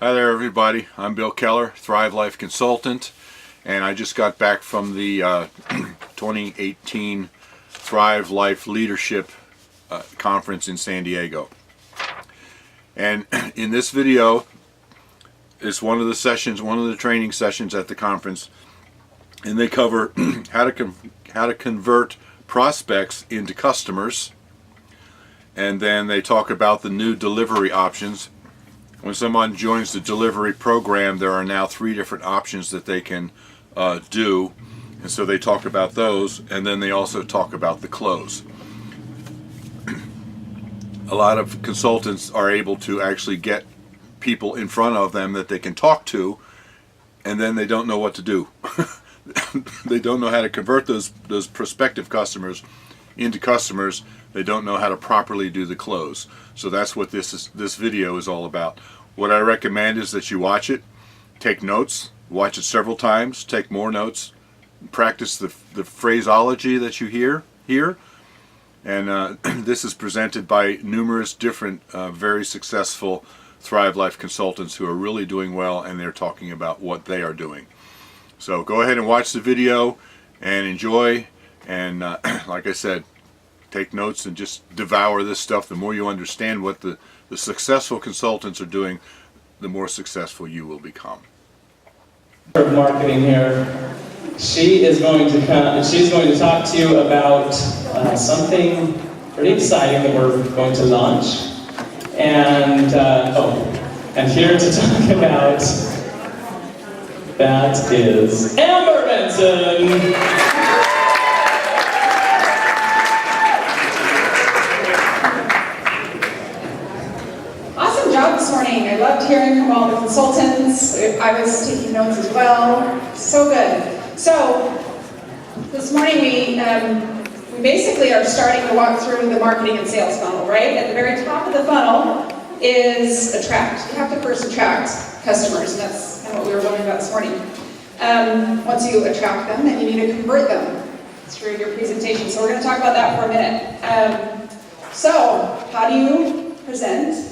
Hi there everybody, I'm Bill Keller, Thrive Life Consultant, and I just got back from the 2018 Thrive Life Leadership Conference in San Diego. And in this video is one of the training sessions at the conference, and they cover how to convert prospects into customers, and then they talk about the new delivery options. When someone joins the delivery program, there are now 3 different options that they can do, and so they talk about those, and then they also talk about the close. A lot of consultants are able to actually get people in front of them that they can talk to, and then they don't know what to do. They don't know how to convert those prospective customers into customers. They don't know how to properly do the close. So that's what this video is all about. What I recommend is that you watch it, take notes, watch it several times, take more notes, practice the phraseology that you hear here. And this is presented by numerous different very successful Thrive Life consultants who are really doing well, and they're talking about what they are doing. So go ahead and watch the video and enjoy, and like I said, take notes and just devour this stuff. The more you understand what the successful consultants are doing, the more successful you will become. Marketing here. She's going to talk to you about something pretty exciting that we're going to launch. And here to talk about that is Amber Benson. This morning. I loved hearing from all the consultants. I was taking notes as well. So good. So this morning we basically are starting to walk through the marketing and sales funnel, right? At the very top of the funnel is attract. You have to first attract customers, and that's kind of what we were learning about this morning. Once you attract them, then you need to convert them through your presentation. So we're going to talk about that for a minute. So how do you present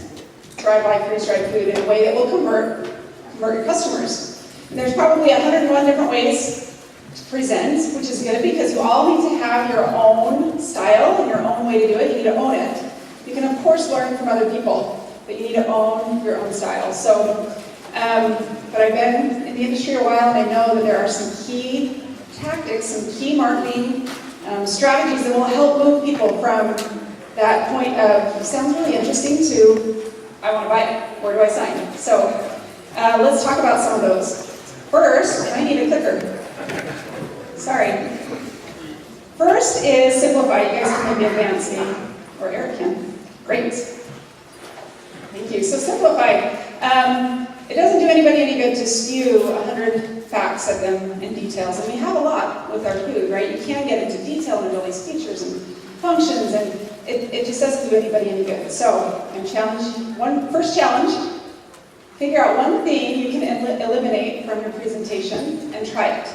Thrive Life freeze-dried food in a way that will convert your customers? And there's probably 101 different ways to present, which is good because you all need to have your own style and your own way to do it. You need to own it. You can of course learn from other people, but you need to own your own style. So, but I've been in the industry a while, and I know that there are some key tactics, some key marketing strategies that will help move people from that point of sounds really interesting to I want to buy it. Where do I sign? So let's talk about some of those. First, I need a clicker. Sorry. First is simplify. You guys can maybe advance me, or Eric can. Great. Thank you. So simplify. It doesn't do anybody any good to spew 100 facts at them in details, and we have a lot with our food, right? You can get into detail and all these features and functions, and it just doesn't do anybody any good. So first challenge, figure out one thing you can eliminate from your presentation and try it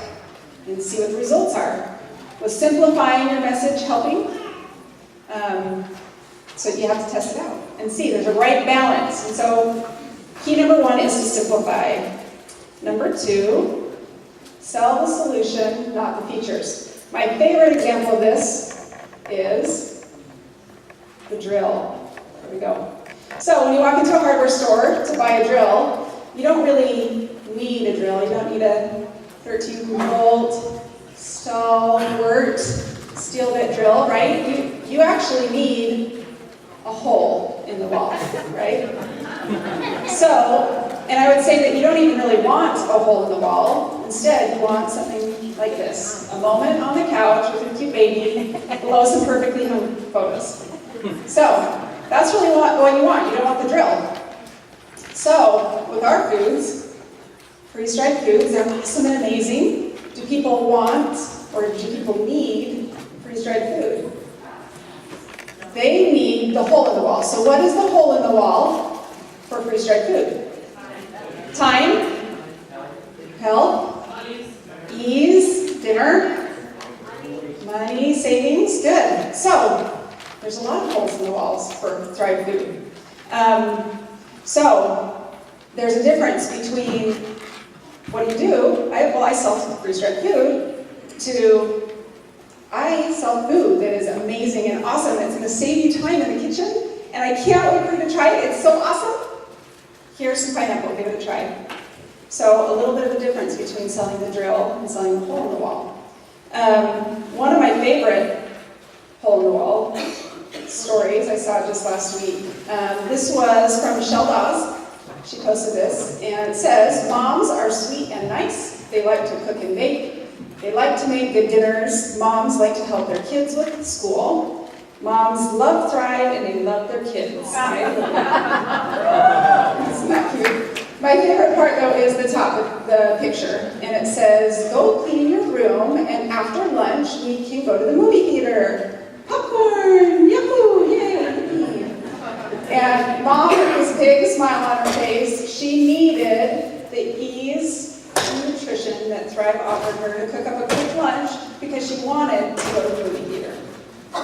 and see what the results are. Was simplifying your message helping? So you have to test it out and see there's a right balance. And so key number 1 is to simplify. Number 2, sell the solution, not the features. My favorite example of this is the drill. There we go. So when you walk into a hardware store to buy a drill, you don't really need a drill. You don't need a 13-volt stalwart steel bit drill, right? You actually need a hole in the wall, right? So, and I would say that you don't even really want a hole in the wall. Instead, you want something like this. A moment on the couch with a cute baby below some perfectly hung photos. So, that's really what you want. You don't want the drill. So, with our foods, freeze-dried foods, they're awesome and amazing. Do people want, or do people need freeze-dried food? They need the hole in the wall. So what is the hole in the wall for freeze-dried food? Time, health, ease, dinner, money, savings, good. So there's a lot of holes in the walls for Thrive Food. So there's a difference between what do? I sell freeze-dried food, to I sell food that is amazing and awesome. It's going to save you time in the kitchen, and I can't wait for you to try it. It's so awesome. Here's some pineapple. Give it a try. So a little bit of a difference between selling the drill and selling the hole in the wall. One of my favorite hole in the wall stories I saw just last week. This was from Michelle Dawes. She posted this, and it says, "Moms are sweet and nice. They like to cook and bake. They like to make good dinners. Moms like to help their kids with school. Moms love Thrive, and they love their kids." Right? Isn't that cute? My favorite part, though, is the top, the picture, and it says, "Go clean your room, and after lunch, we can go to the movie theater. Popcorn! Yahoo! Yay! And Mom, with this big smile on her face, she needed the ease and nutrition that Thrive offered her to cook up a quick lunch because she wanted to go to the movie theater.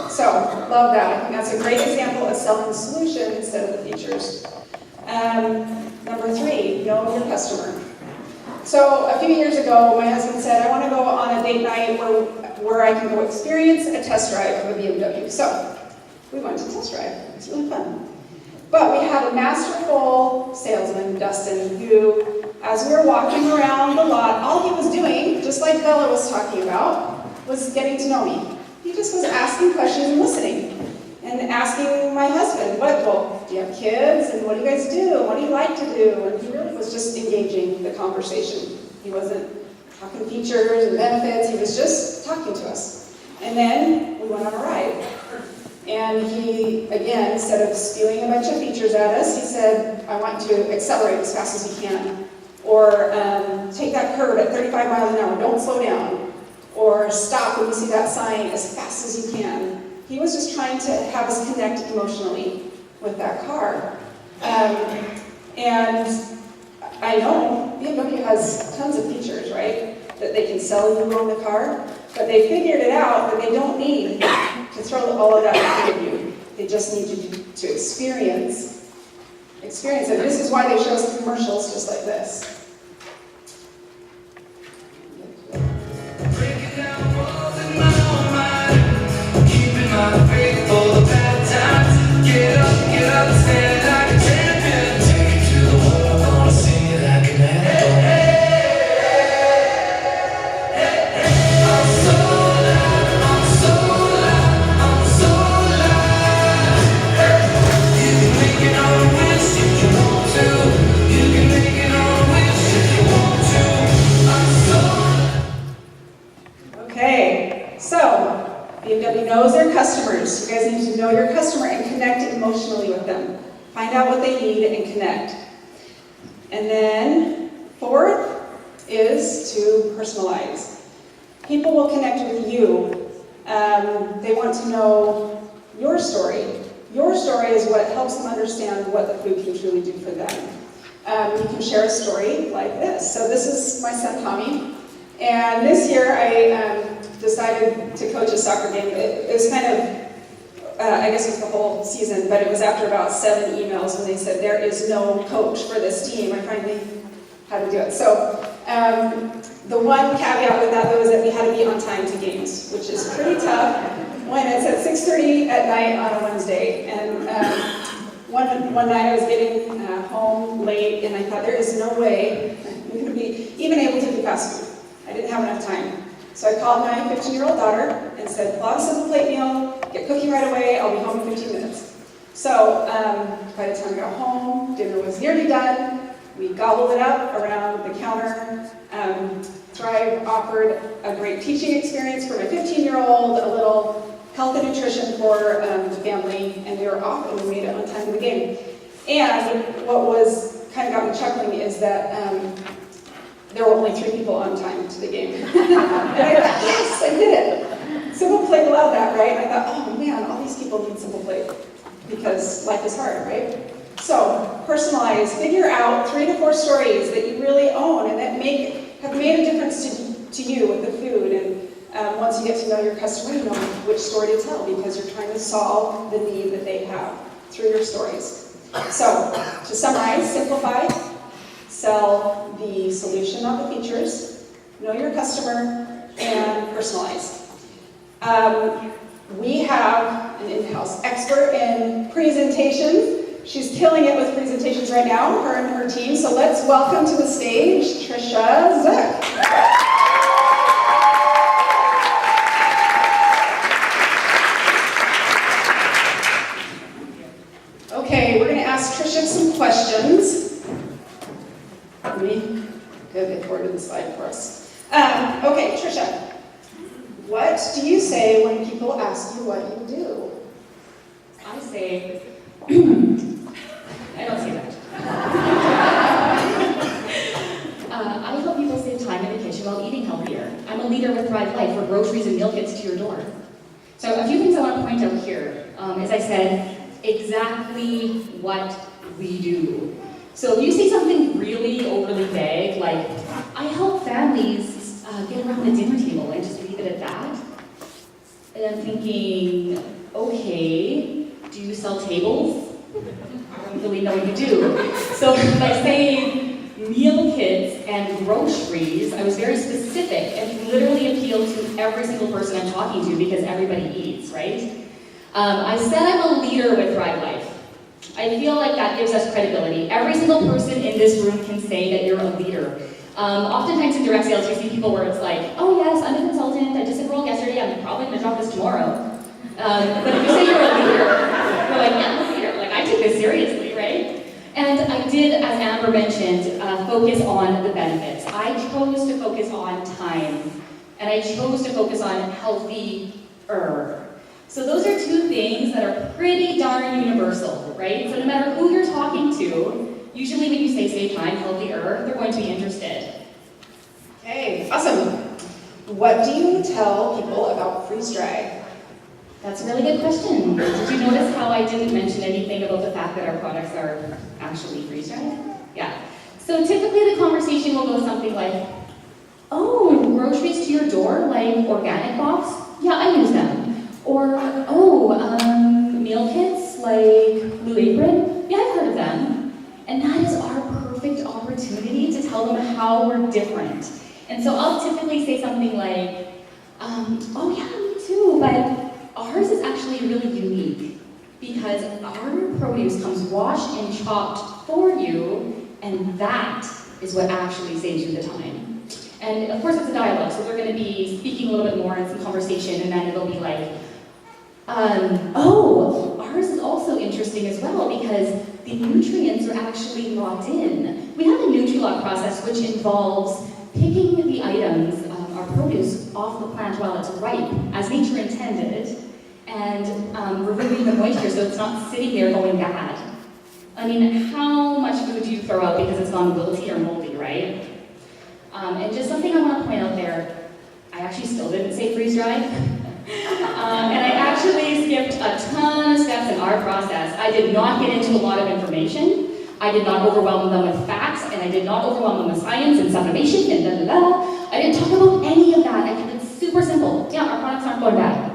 So, love that. I think that's a great example of selling the solution instead of the features. Number 3, know your customer. So, a few years ago, my husband said, I want to go on a date night where I can go experience a test drive of a BMW. So, we went to test drive. It was really fun. But we had a masterful salesman, Dustin, who, as we were walking around the lot, all he was doing, just like Bella was talking about, was getting to know me. He just was asking questions and listening. And asking my husband, do you have kids? And what do you guys do? What do you like to do? And he really was just engaging the conversation. He wasn't talking features and benefits. He was just talking to us. And then we went on a ride. And he, again, instead of spewing a bunch of features at us, he said, I want you to accelerate as fast as you can. Or take that curve at 35 miles an hour, don't slow down. Or stop when you see that sign as fast as you can. He was just trying to have us connect emotionally with that car. And I know BMW has tons of features, right? That they can sell you on the car. But they figured it out that they don't need to throw all of that at you. They just need you to experience it. This is why they show us commercials just like this. Breaking down walls in my own mind, keeping my faith for the bad times. Get up, stand like a champion. Take it to the world, gonna sing it like an anthem. BMW knows their customers. You guys need to know your customer and connect emotionally with them. Find out what they need and connect. And then, 4th is to personalize. People will connect with you. They want to know your story. Your story is what helps them understand what the food can truly do for them. You can share a story like this. So this is my son Tommy. And this year I decided to coach a soccer game. It was kind of, I guess it was the whole season, but it was after about 7 emails when they said, there is no coach for this team. I finally had to do it. So the one caveat with that, though, is that we had to be on time to games, which is pretty tough when it's at 6:30 at night on a Wednesday. And one night I was getting home late, and I thought, there is no way I'm going to be even able to do fast food. I didn't have enough time. So I called my 15-year-old daughter and said, pull out a simple plate meal, get cooking right away, I'll be home in 15 minutes. So by the time I got home, dinner was nearly done. We gobbled it up around the counter. Thrive offered a great teaching experience for my 15-year-old, a little health and nutrition for the family, and we were off and we made it on time to the game. And what was kind of got me chuckling is that there were only 3 people on time to the game. And I thought, yes, I did it. Simple Plate allowed that, right? And I thought, oh man, all these people need Simple Plate because life is hard, right? So, personalize. Figure out 3 to 4 stories that you really own and that have made a difference to you with the food. And once you get to know your customer, you know which story to tell because you're trying to solve the need that they have through your stories. So, to summarize, simplify, sell the solution, not the features, know your customer, and personalize. We have an in-house expert in presentations. She's killing it with presentations right now, her and her team. So let's welcome to the stage Trisha Zook. Okay, we're going to ask Trisha some questions. Let me get forward to the slide for us. Okay, Trisha, what do you say when people ask you what you do? I say, I don't say that. I help people save time in the kitchen while eating healthier. I'm a leader with Thrive Life for groceries and meal kits to your door. So a few things I want to point out here. As I said, exactly what we do. So if you say something really overly vague, like, I help families get around the dinner table and just leave it at that, and I'm thinking, okay, do you sell tables? I don't really know what you do. So by saying meal kits and groceries, I was very specific and literally appealed to every single person I'm talking to because everybody eats, right? I said I'm a leader with Thrive Life. I feel like that gives us credibility. Every single person in this room can say that you're a leader. Oftentimes in direct sales, you see people where it's like, oh yes, I'm a consultant, I just enrolled yesterday, I'm probably going to drop this tomorrow. But if you say you're a leader, you're like, yeah, I'm a leader. Like, I take this seriously, right? And I did, as Amber mentioned, focus on the benefits. I chose to focus on time, and I chose to focus on healthier. So those are two things that are pretty darn universal, right? So no matter who you're talking to, usually when you say save time, healthier, they're going to be interested. Okay, awesome. What do you tell people about freeze-dry? That's a really good question. Did you notice how I didn't mention anything about the fact that our products are actually freeze-dried? Yeah. So typically the conversation will go something like, oh, groceries to your door, like organic box? Yeah, I use them. Or, oh, meal kits, like Blue Apron? Yeah, I've heard of them. And that is our perfect opportunity to tell them how we're different. And so I'll typically say something like, oh yeah, me too, but ours is actually really unique because our produce comes washed and chopped for you, and that is what actually saves you the time. And of course it's a dialogue, so we're going to be speaking a little bit more in some conversation, and then it'll be like, oh, ours is also interesting as well because the nutrients are actually locked in. We have a Nutri-Lock process which involves picking the items, our produce, off the plant while it's ripe, as nature intended, and removing the moisture so it's not sitting there going bad. I mean, how much food do you throw out because it's gone wilty or moldy, right? And just something I want to point out there, I actually still didn't say freeze-dried. And I actually skipped a ton of steps in our process. I did not get into a lot of information. I did not overwhelm them with facts, and I did not overwhelm them with science and summation and da-da-da. I didn't talk about any of that. I kept it super simple. Yeah, our products aren't going bad.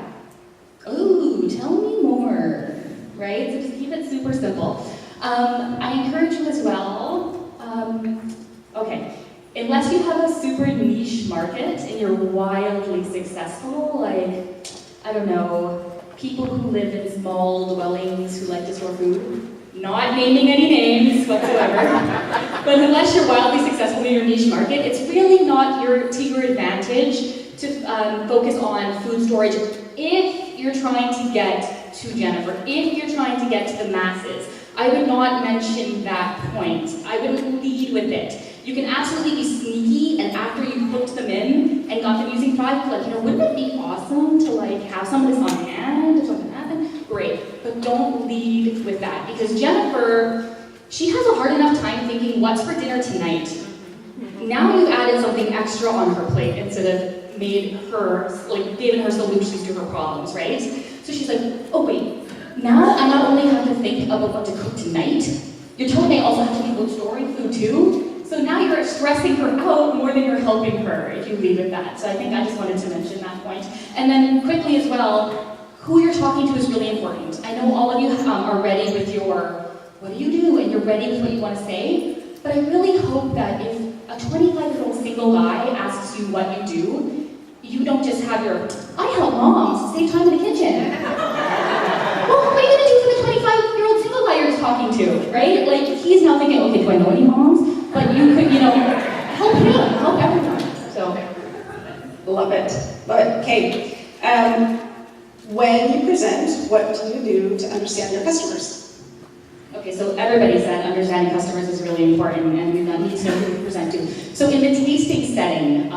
Ooh, tell me more, right? So just keep it super simple. I encourage you as well, okay, unless you have a super niche market and you're wildly successful, like, I don't know, people who live in small dwellings who like to store food, not naming any names whatsoever, but unless you're wildly successful in your niche market, it's really not to your advantage to focus on food storage if you're trying to get to Jennifer, if you're trying to get to the masses. I would not mention that point. I wouldn't lead with it. You can absolutely be sneaky, and after you've hooked them in and got them using Thrive, like, wouldn't it be awesome to have some of this on hand if something happened? Great, but don't lead with that, because Jennifer, she has a hard enough time thinking, what's for dinner tonight? Now you've added something extra on her plate instead of given her solutions to her problems, right? So she's like, oh wait, now I not only have to think about what to cook tonight, you're telling me I also have to think about storing food too? So now you're stressing her out more than you're helping her if you lead with that. So I think I just wanted to mention that point. And then quickly as well, who you're talking to is really important. I know all of you are ready with your, what do you do? And you're ready with what you want to say. But I really hope that if a 25-year-old single guy asks you what you do, you don't just have your, I help moms save time in the kitchen. Well, what are you gonna do for the 25-year-old single guy you're talking to, right? Like, he's now thinking, okay, do I know any moms? But you could, help him, help everyone, so. Love it. Love it. Okay. When you present, what do you do to understand your customers? Okay, so everybody said understanding customers is really important, and we need to know who we present to. So in the tasting setting,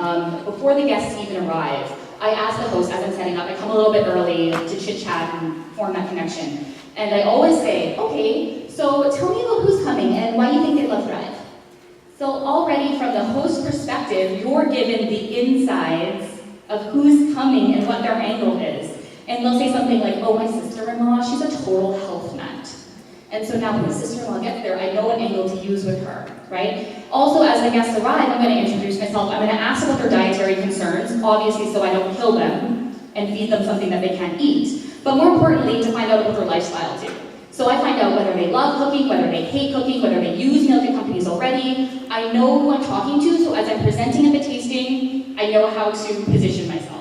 before the guests even arrive, I ask the host as I'm setting up, I come a little bit early to chit-chat and form that connection. And I always say, okay, so tell me about who's coming and why you think they love Thrive. So already from the host perspective, you're given the insides of who's coming and what their angle is. And they'll say something like, oh, my sister-in-law, she's a total health nut. And so now when the sister-in-law gets there, I know what angle to use with her, right? Also, as the guests arrive, I'm going to introduce myself. I'm going to ask about their dietary concerns, obviously so I don't kill them and feed them something that they can't eat. But more importantly, to find out about their lifestyle too. So I find out whether they love cooking, whether they hate cooking, whether they use meal kit companies already. I know who I'm talking to, so as I'm presenting at the tasting, I know how to position myself.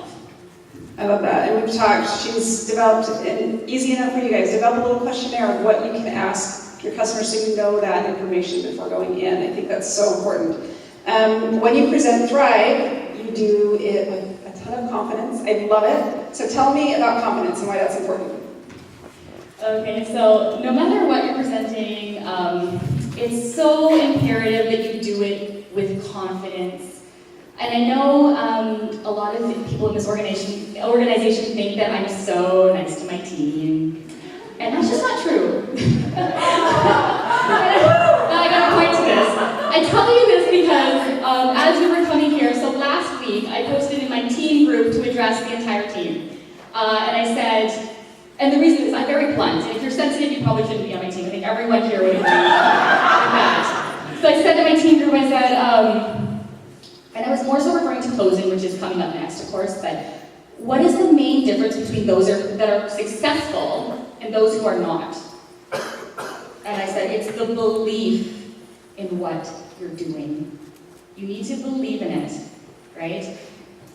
I love that. And we've talked, she's developed, and easy enough for you guys, develop a little questionnaire of what you can ask your customers so you know that information before going in. I think that's so important. When you present Thrive, you do it with a ton of confidence. I love it. So tell me about confidence and why that's important. Okay, so no matter what you're presenting, it's so imperative that you do it with confidence. And I know a lot of people in this organization think that I'm so nice to my team, and that's just not true. I got to point to this. I tell you this because as we were coming here, so last week I posted in my team group to address the entire team, and I said, and the reason is I'm very blunt, and if you're sensitive, you probably shouldn't be on my team. I think everyone here would agree with that. So I said to my team group, I said, and I was more so referring to closing, which is coming up next, of course, but what is the main difference between those that are successful and those who are not? And I said, it's the belief in what you're doing. You need to believe in it, right?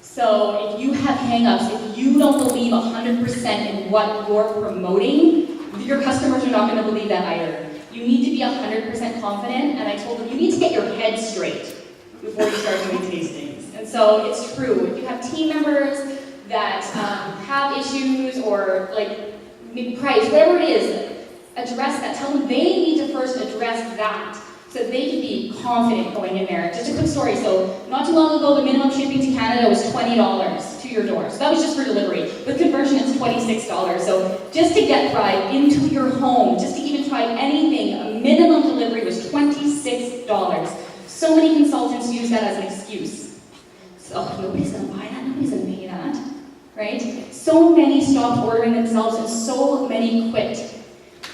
So if you have hang-ups, if you don't believe 100% in what you're promoting, your customers are not going to believe that either. You need to be 100% confident, and I told them, you need to get your head straight before you start doing tastings. And so it's true, if you have team members that have issues or like maybe price, whatever it is, address that. Tell them they need to first address that so that they can be confident going in there. Just a quick story, so not too long ago the minimum shipping to Canada was $20 to your door. So that was just for delivery. With conversion it's $26. So just to get Thrive into your home, just to even try anything, a minimum delivery was $26. So many consultants use that as an excuse. So nobody's gonna buy that, nobody's gonna pay that, right? So many stopped ordering themselves and so many quit.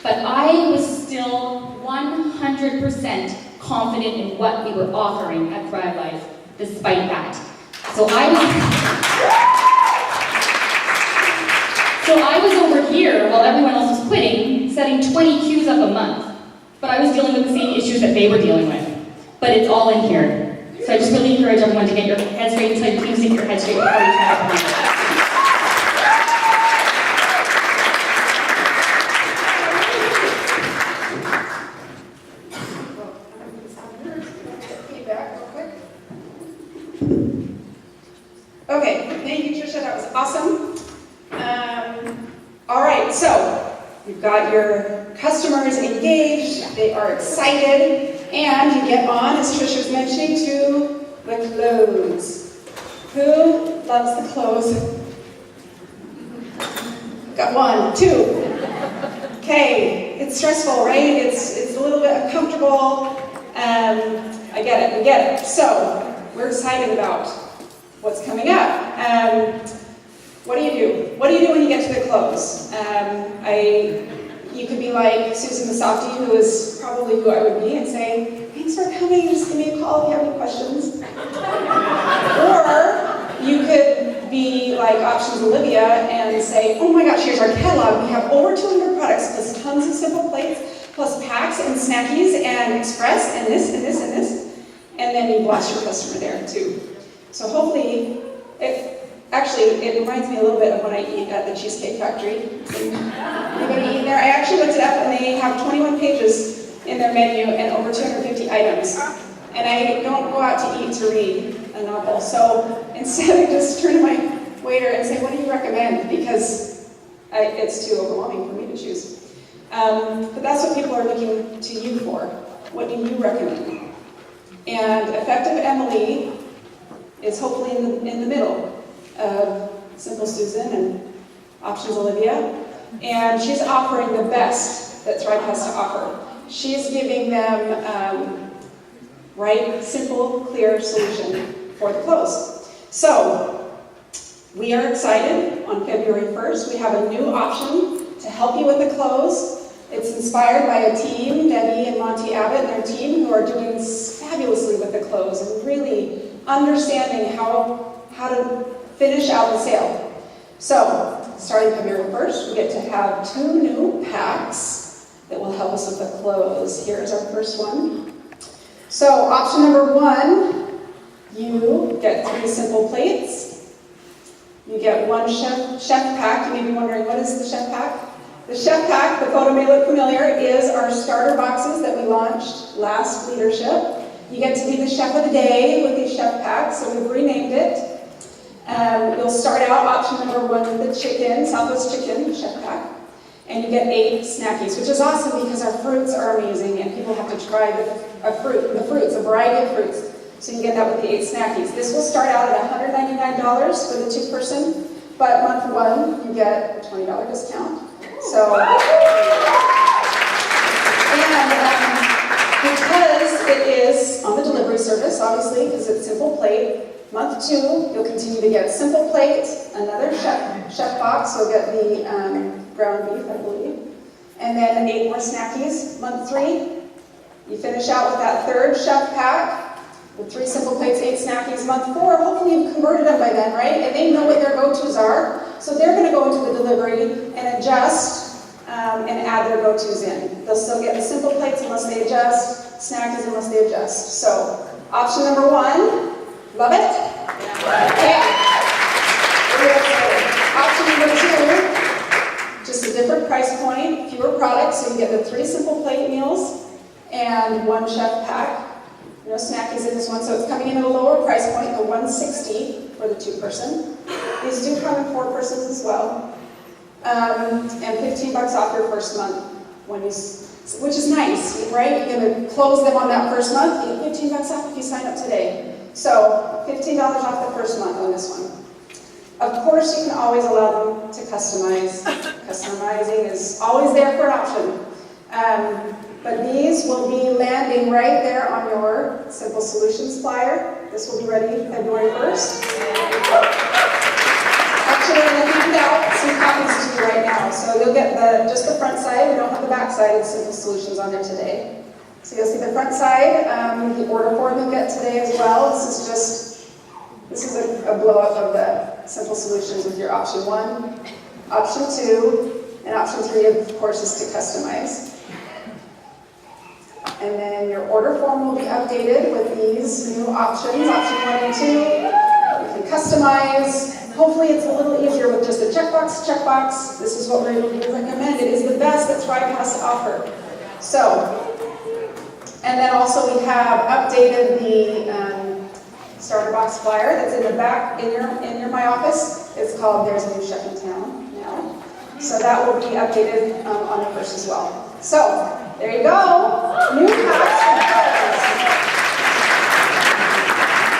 But I was still 100% confident in what we were offering at Thrive Life, despite that. So I was over here while everyone else was quitting, setting 20 queues up a month. But I was dealing with the same issues that they were dealing with. But it's all in here. So I just really encourage everyone to get your head straight, so you can stick your head straight before you try to promote. Okay, thank you, Trisha, that was awesome. All right, so you've got your customers engaged, they are excited, and you get on, as Trisha was mentioning, to the close. Who loves the close? Got one, two. Okay, it's stressful, right? It's a little bit uncomfortable. I get it, we get it. So, we're excited about what's coming up. What do you do? What do you do when you get to the close? You could be like Susan the Softie, who is probably who I would be, and say, thanks for coming, just give me a call if you have any questions. Or you could be like Options Olivia and say, oh my gosh, here's our catalog. We have over 200 products, plus tons of simple plates, plus packs and snackies and express and this and this and this. lost your customer there too. So hopefully, it reminds me a little bit of when I eat at the Cheesecake Factory. Anybody eat there? I actually looked it up, and they have 21 pages in their menu and over 250 items. And I don't go out to eat to read a novel. So instead, I just turn to my waiter and say, what do you recommend? Because it's too overwhelming for me to choose. But that's what people are looking to you for. What do you recommend? And Effective Emily is hopefully in the middle of Simple Susan and Options Olivia. And she's offering the best that Thrive has to offer. She's giving them right, simple, clear solution for the close. So, we are excited. On February 1st, we have a new option to help you with the close. It's inspired by a team, Debbie and Monty Abbott and their team, who are doing fabulously with the close and really understanding how to finish out the sale. So, starting February 1st, we get to have 2 new packs that will help us with the close. Here's our first one. So, option number 1, you get 3 simple plates. You get 1 chef pack. You may be wondering, what is the chef pack? The chef pack, the photo may look familiar, is our starter boxes that we launched last leadership. You get to be the chef of the day with these chef packs, so we've renamed it. You'll start out option number 1 with the chicken, Southwest chicken chef pack. And you get 8 snackies, which is awesome because our fruits are amazing and people have to try the fruits, a variety of fruits. So you get that with the 8 snackies. This will start out at $199 for the 2-person, but month 1 you get a $20 discount. So, and because it is on the delivery service, obviously, because it's Simple Plate, month 2 you'll continue to get Simple Plate, another chef box. You'll get the ground beef, I believe, and then 8 more snackies. Month 3, you finish out with that 3rd chef pack with 3 Simple Plates, 8 snackies. Month 4, hopefully you've converted them by then, right? And they know what their go-tos are, so they're going to go into the delivery and adjust and add their go-tos in. They'll still get the Simple Plates unless they adjust, snackies unless they adjust. So, option number 1, love it? Okay. Option number 2, just a different price point, fewer products, so you get the 3 Simple Plate meals and 1 chef pack. No snackies in this one, so it's coming in at a lower price point, the $160 for the 2-person. These do come in 4 persons as well. And $15 off your first month, which is nice, right? You're going to close them on that first month, you get $15 off if you sign up today. So, $15 off the first month on this one. Of course, you can always allow them to customize. Customizing is always there for an option. But these will be landing right there on your Simple Solutions flyer. This will be ready February 1st. Actually, I'm going to hand out some copies to you right now. So you'll get just the front side. We don't have the back side of Simple Solutions on there today. So you'll see the front side, the order form you'll get today as well. This is a blow-up of the Simple Solutions with your option 1, option 2, and option 3, of course, is to customize. And then your order form will be updated with these new options, option 1 and 2. You can customize. Hopefully it's a little easier with just a checkbox. This is what we're able to recommend. It is the best that Thrive has to offer. So, and then also we have updated the starter box flyer that's in the back in your My Office. It's called There's a New Chef in Town now. So that will be updated on the 1st as well. So, there you go. New packs for clothes.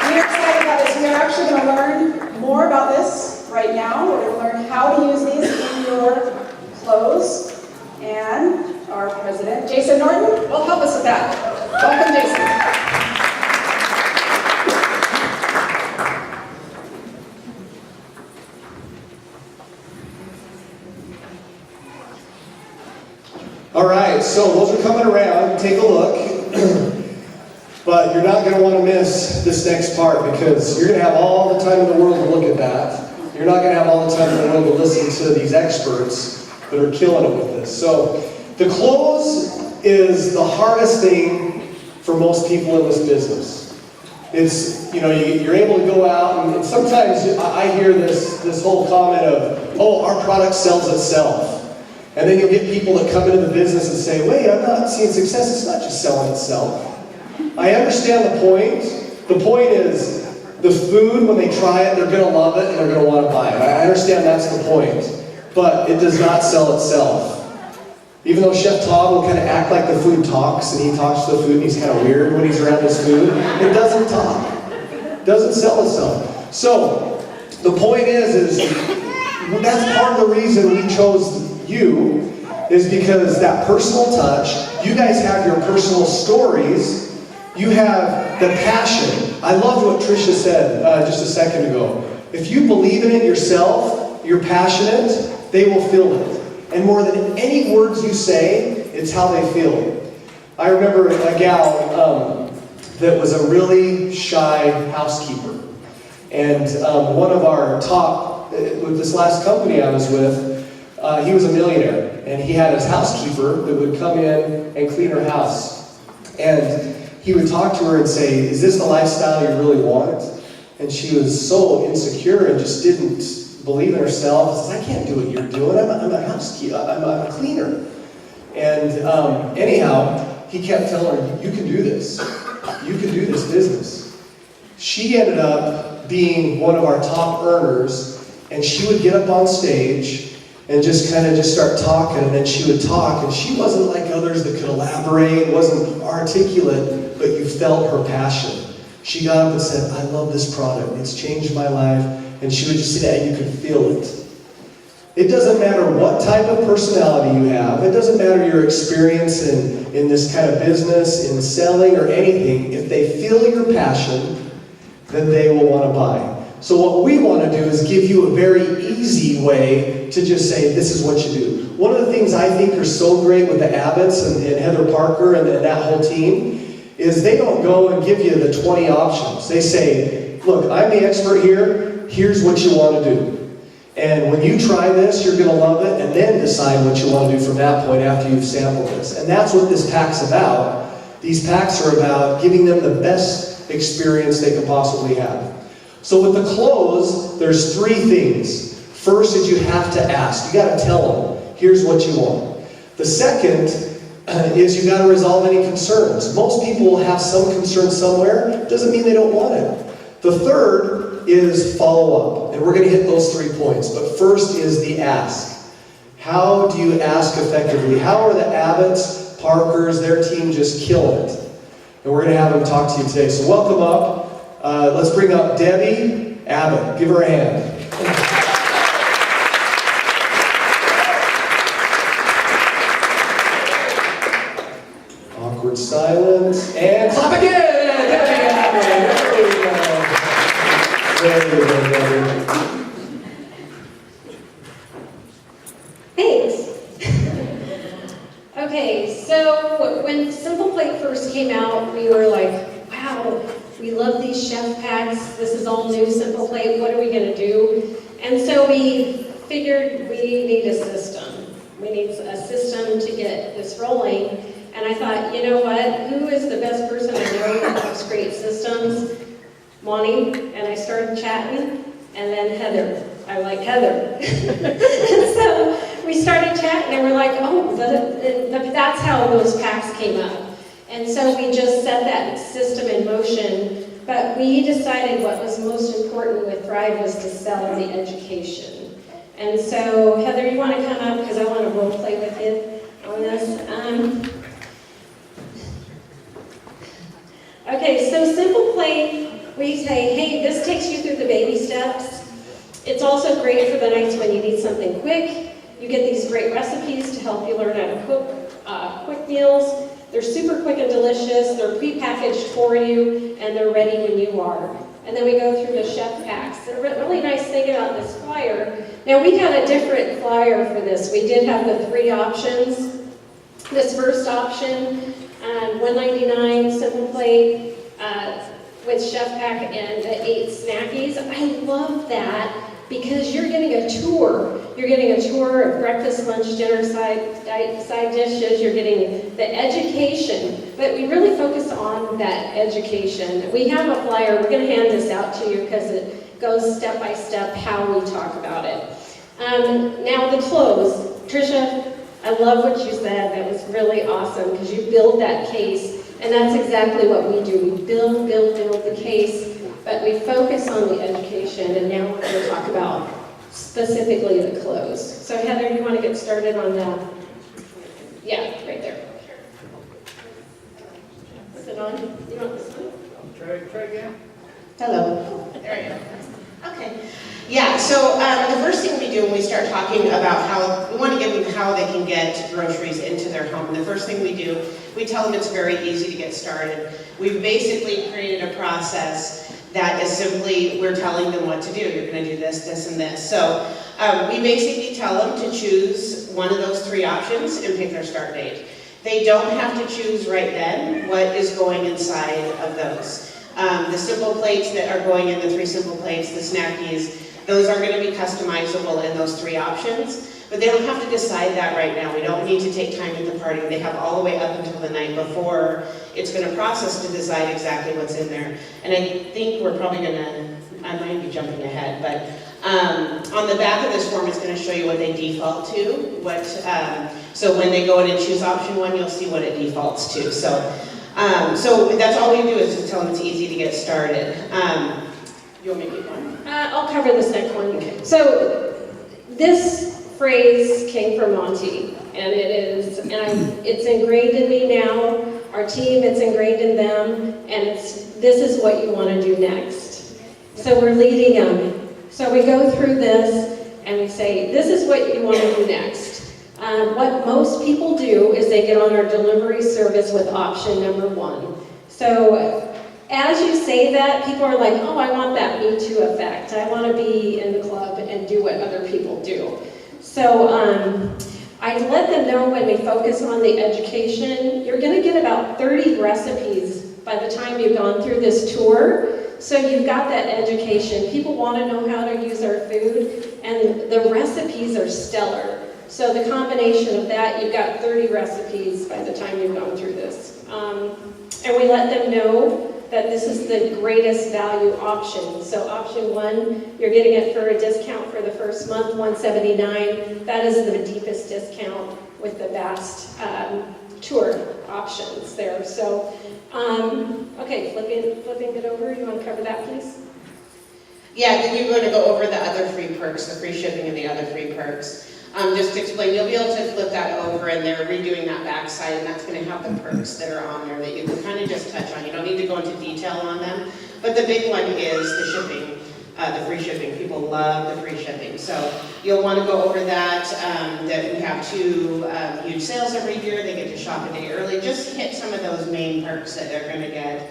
We are excited about this. We are actually going to learn more about this right now. We're going to learn how to use these in your clothes. And our president, Jason Norton, will help us with that. Welcome, Jason. All right, so those are coming around. Take a look. But you're not going to want to miss this next part because you're going to have all the time in the world to look at that. You're not going to have all the time in the world to listen to these experts that are killing it with this. So the close is the hardest thing for most people in this business. It's, you're able to go out, and sometimes I hear this whole comment of, oh, our product sells itself. And then you'll get people that come into the business and say, wait, I'm not seeing success, it's not just selling itself. I understand the point. The point is, the food, when they try it, they're gonna love it and they're gonna wanna buy it. I understand that's the point. But it does not sell itself. Even though Chef Todd will kind of act like the food talks, and he talks to the food and he's kind of weird when he's around his food, it doesn't talk. It doesn't sell itself. So, the point is that's part of the reason we chose you, is because that personal touch, you guys have your personal stories, you have the passion. I loved what Tricia said just a second ago. If you believe in it yourself, you're passionate, they will feel it. And more than any words you say, it's how they feel. I remember a gal that was a really shy housekeeper. And one of our top, with this last company I was with, he was a millionaire. And he had his housekeeper that would come in and clean her house. And he would talk to her and say, is this the lifestyle you really want? And she was so insecure and just didn't believe in herself. Says, I can't do what you're doing. I'm a housekeeper. I'm a cleaner. And anyhow, he kept telling her, you can do this. You can do this business. She ended up being one of our top earners, and she would get up on stage and just start talking, and then she would talk, and she wasn't like others that could elaborate, wasn't articulate, but you felt her passion. She got up and said, I love this product. It's changed my life. And she would just say that, and you could feel it. It doesn't matter what type of personality you have. It doesn't matter your experience in this kind of business, in selling or anything. If they feel your passion, then they will want to buy. So what we want to do is give you a very easy way to just say, this is what you do. One of the things I think are so great with the Abbotts and Heather Parker and that whole team is they don't go and give you the 20 options. They say, look, I'm the expert here. Here's what you want to do. And when you try this, you're going to love it, and then decide what you want to do from that point after you've sampled this. And that's what this pack's about. These packs are about giving them the best experience they can possibly have. So with the clothes, there's 3 things. First is you have to ask. You got to tell them, here's what you want. The second is you got to resolve any concerns. Most people will have some concern somewhere. Doesn't mean they don't want it. The third is follow up. And we're going to hit those 3 points. But first is the ask. How do you ask effectively? How are the Abbotts, Parkers, their team just killing it? And we're going to have them talk to you today. So welcome up. Let's bring up Debbie Abbott. Give her a hand. Awkward silence. And clap again! Debbie Abbott. There we go. There you go, Debbie. Thanks. Okay, so when Simple Plate first came out, we were like, wow, we love these chef packs. This is all new Simple Plate. What are we going to do? And so we figured we need a system. We need a system to get this rolling. And I thought, you know what? Who is the best person I know that loves great systems? Monty. And I started chatting. And then Heather. I like Heather. So we started chatting and we're like, oh, that's how those packs came up. And so we just set that system in motion, but we decided what was most important with Thrive was to sell the education. And so, Heather, you want to come up because I want to role play with you on this. Okay, so Simple Plate, we say, hey, this takes you through the baby steps. It's also great for the nights when you need something quick. You get these great recipes to help you learn how to cook quick meals. They're super quick and delicious, they're pre-packaged for you, and they're ready when you are. And then we go through the chef packs. The really nice thing about this flyer, now we had a different flyer for this. We did have the 3 options. This first option, $1.99 Simple Plate with chef pack and the 8 snackies. I love that because you're getting a tour. You're getting a tour of breakfast, lunch, dinner, side dishes. You're getting the education, but we really focus on that education. We have a flyer. We're going to hand this out to you because it goes step by step how we talk about it. Now the close. Tricia, I love what you said. That was really awesome because you build that case, and that's exactly what we do. We build the case, but we focus on the education, and now we're going to talk about specifically the close. So Heather, you want to get started on that? Yeah, right there. Is it on? You want this one? Try again. Hello. There you go. Okay. Yeah, so the first thing we do when we start talking about how, we want to give them how they can get groceries into their home. The first thing we do, we tell them it's very easy to get started. We've basically created a process that is simply, we're telling them what to do. You're going to do this, this, and this. So we basically tell them to choose one of those 3 options and pick their start date. They don't have to choose right then what is going inside of those. The simple plates that are going in, the 3 simple plates, the snackies, those are going to be customizable in those 3 options. But they don't have to decide that right now. We don't need to take time at the party. They have all the way up until the night before it's going to process to decide exactly what's in there. And I think we're probably going to, I might be jumping ahead, but on the back of this form it's going to show you what they default to. So when they go in and choose option 1, you'll see what it defaults to. So that's all we do is just tell them it's easy to get started. You want me to keep going? I'll cover this next one. Okay. So this phrase came from Monty, and it's ingrained in me now. Our team, it's ingrained in them, and this is what you want to do next. So we're leading them. So we go through this, and we say, this is what you want to do next. What most people do is they get on our delivery service with option number 1. So as you say that, people are like, oh, I want that Me Too effect. I want to be in the club and do what other people do. So I let them know when we focus on the education, you're going to get about 30 recipes by the time you've gone through this tour. So you've got that education. People want to know how to use our food, and the recipes are stellar. So the combination of that, you've got 30 recipes by the time you've gone through this. And we let them know that this is the greatest value option. So option 1, you're getting it for a discount for the first month, $179. That is the deepest discount with the best tour options there. So, okay, flipping it over. You want to cover that, please? Yeah, then you're going to go over the other free perks, the free shipping and the other free perks. Just to explain, you'll be able to flip that over and they're redoing that backside, and that's going to have the perks that are on there that you can kind of just touch on. You don't need to go into detail on them, but the big one is the shipping, the free shipping. People love the free shipping. So you'll want to go over that, that we have 2 huge sales every year. They get to shop a day early. Just hit some of those main perks that they're going to get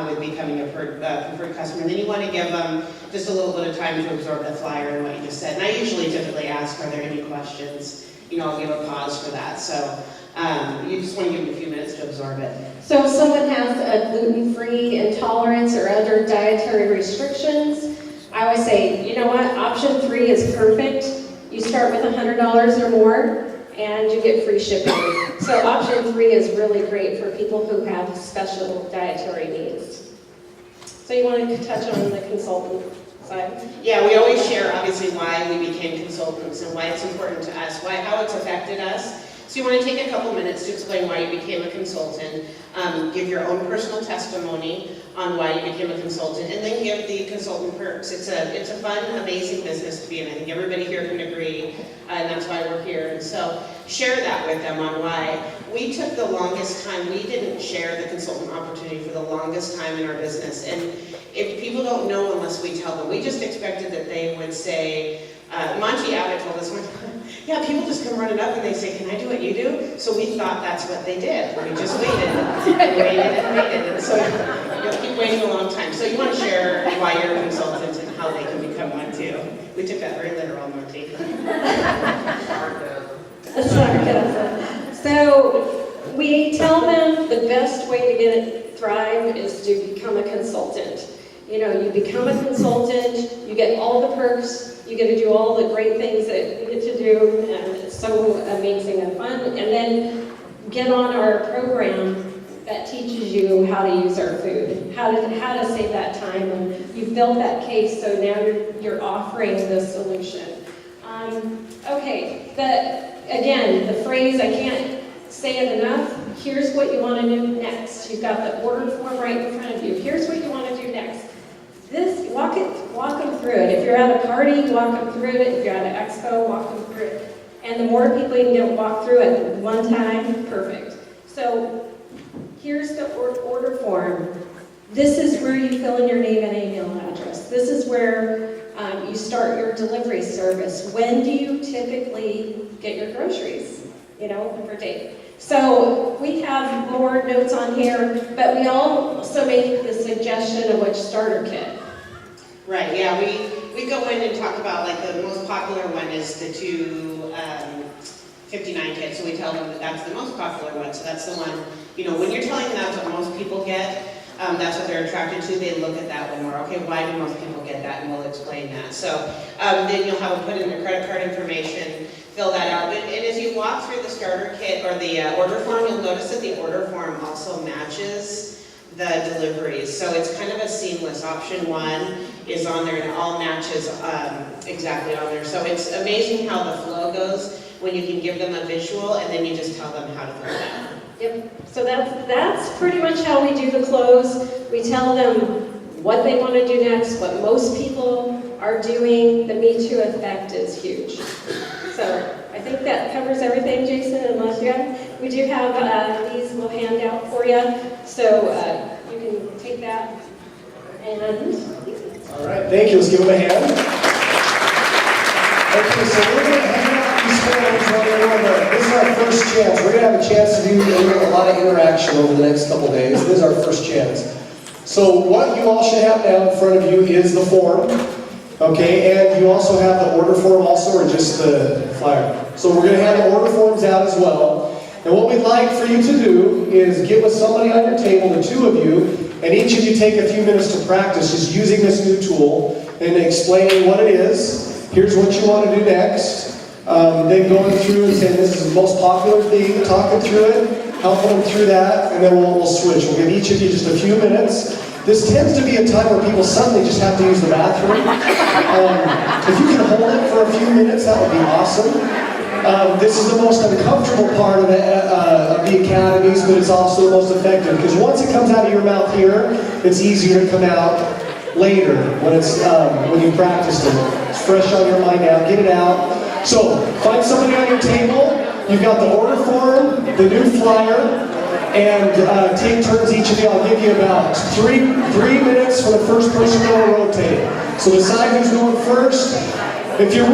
with becoming a preferred customer. And then you want to give them just a little bit of time to absorb the flyer and what you just said. And I usually typically ask, are there any questions? You know, I'll give a pause for that. So you just want to give them a few minutes to absorb it. So if someone has a gluten-free intolerance or other dietary restrictions, I always say, you know what, option 3 is perfect. You start with $100 or more, and you get free shipping. So option 3 is really great for people who have special dietary needs. So you want to touch on the consultant side? Yeah, we always share obviously why we became consultants and why it's important to us, how it's affected us. So you want to take a couple minutes to explain why you became a consultant, give your own personal testimony on why you became a consultant, and then give the consultant perks. It's a fun, amazing business to be in. I think everybody here can agree, and that's why we're here. And so share that with them on why. We took the longest time. We didn't share the consultant opportunity for the longest time in our business. And if people don't know unless we tell them, we just expected that they would say, Monty Abbott told us one time, yeah, people just come running up and they say, can I do what you do? So we thought that's what they did. We just waited and waited and waited. And so you'll keep waiting a long time. So you want to share why you're a consultant and how they can become one too. We took that very literal, Monty. Sarcasm. So we tell them the best way to thrive is to become a consultant. You know, you become a consultant, you get all the perks, you get to do all the great things that you get to do, and it's so amazing and fun. And then get on our program that teaches you how to use our food, how to save that time. And you've built that case, so now you're offering the solution. Okay, again, the phrase, I can't say it enough, here's what you want to do next. You've got the order form right in front of you. Here's what you want to do next. Walk them through it. If you're at a party, walk them through it. If you're at an expo, walk them through it. And the more people you can get walk through it at one time, perfect. So here's the order form. This is where you fill in your name and email address. This is where you start your delivery service. When do you typically get your groceries? You know, per day. So we have more notes on here, but we also make the suggestion of which starter kit. Right, yeah, we go in and talk about, like, the most popular one is the 259 kit, so we tell them that that's the most popular one, so that's the one, you know, when you're telling them that's what most people get, that's what they're attracted to, they look at that one more, okay, why do most people get that, and we'll explain that. So then you'll have them put in their credit card information, fill that out, and as you walk through the starter kit or the order form, you'll notice that the order form also matches the deliveries, so it's kind of a seamless. Option 1 is on there and it all matches exactly on there, so it's amazing how the flow goes when you can give them a visual and then you just tell them how to fill it out. Yep, so that's pretty much how we do the close. We tell them what they want to do next, what most people are doing. The Me Too effect is huge. So I think that covers everything, Jason and Leslie. We do have these we'll hand out for you, so you can take that and... All right, thank you. Let's give them a hand. Okay, so we're going to hand out these forms while they're on the, this is our first chance. We're going to have a chance to do a lot of interaction over the next couple days. This is our first chance. So what you all should have now in front of you is the form. Okay, and you also have the order form also, or just the flyer. So we're going to have the order forms out as well. And what we'd like for you to do is get with somebody on your table, the two of you, and each of you take a few minutes to practice just using this new tool and explaining what it is. Here's what you want to do next. Then going through and saying this is the most popular thing, talking through it, helping them through that, and then we'll switch. We'll give each of you just a few minutes. This tends to be a time where people suddenly just have to use the bathroom. If you can hold it for a few minutes, that would be awesome. This is the most uncomfortable part of the academies, but it's also the most effective, because once it comes out of your mouth here, it's easier to come out later when you practiced it. It's fresh on your mind now. Get it out. So find somebody on your table. You've got the order form, the new flyer, and take turns each of you. I'll give you about three minutes for the first person to rotate. So decide who's going first. If you're